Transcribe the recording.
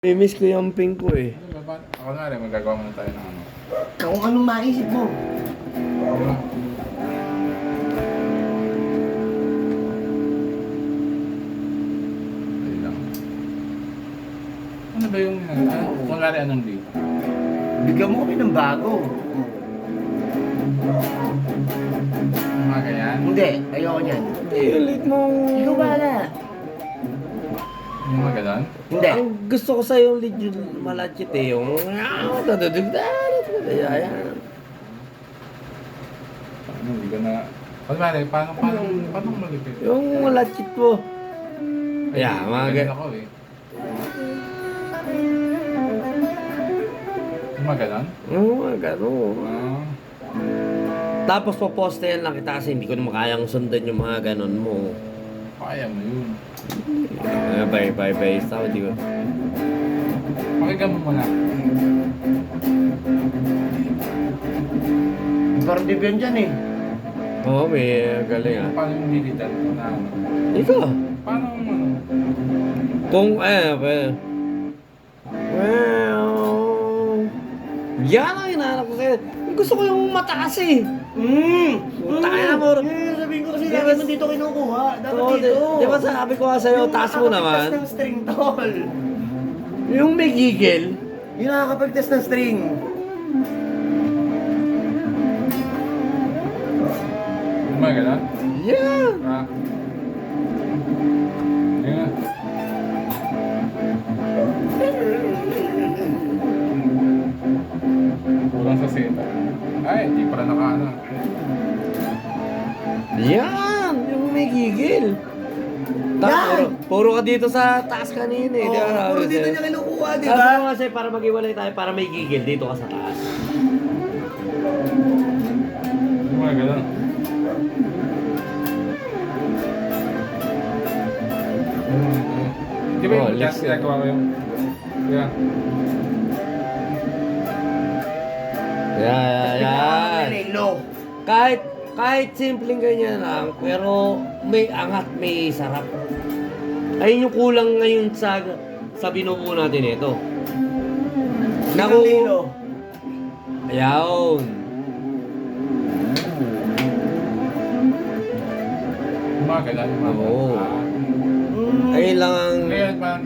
Miss ko yung pink ko eh. Ako na rin, magagawa muna tayo ng ano. Kung anong maisip mo. Ayun lang. Ano ba yung, kung lari anong date? Bigyan mo kami ng bago. Mga ganyan? Hindi, ayoko niyan. Ulit mong... Ikaw bahala. Yung mga ganon? Hindi. Ang gusto ko sa'yo yung legit malachit eh. Yung... Ayan. Ano, hindi ko na... Kung lari, paano malipit? Yung malachit mo. Ayan, mga ganyan ako eh. Yung mga ganon? Oo, gano'n. Ah. Tapos popostayan lang kita kasi hindi ko na makayang sundan yung mga ganon mo. Kaya mo yun. Bye. Tama, di ko. Pakinggan mo muna. Parang dibyan dyan eh. Oo, may galing ah. Paano yung militan na ano? Ikaw. Paano yung ano? Kung, yan ang hinahanap ko sa'yo. Gusto ko yung mataas eh. Tayo mo. Sabihin ko kasi Di lagi ba- mo dito kinukuha. Dapat Oo, dito. di ba sabi ko nga sa'yo, Yung taas mo naman. nakakapagtas ng string, tol. Yung may gigil. Yung nakakapagtas ng string. Yung mga ganon? Yeah. Ah. Yun nga. Kulang sa seta. Ay, hindi pa rin nakaano. Yan. Yung may gigil. Yan! Puro ka dito sa taas kanina eh. Di ba? Puro dito niya kinukuha, di Sabi ba? ko kasi para mag-iwalay tayo, para may gigil, dito ka sa taas. Yung mga ganon. Di ba Oh, yung let's chat ginagawa ko yung... Yeah. Yan. Low. Kahit simpleng ganyan lang, pero may angat, may sarap. Ayun yung kulang ngayon sa binubuo natin ito. Naku, ayaw. Yung mga ganon. Yung mga Oo. ganon. Ayun lang ang... Ngayon, parang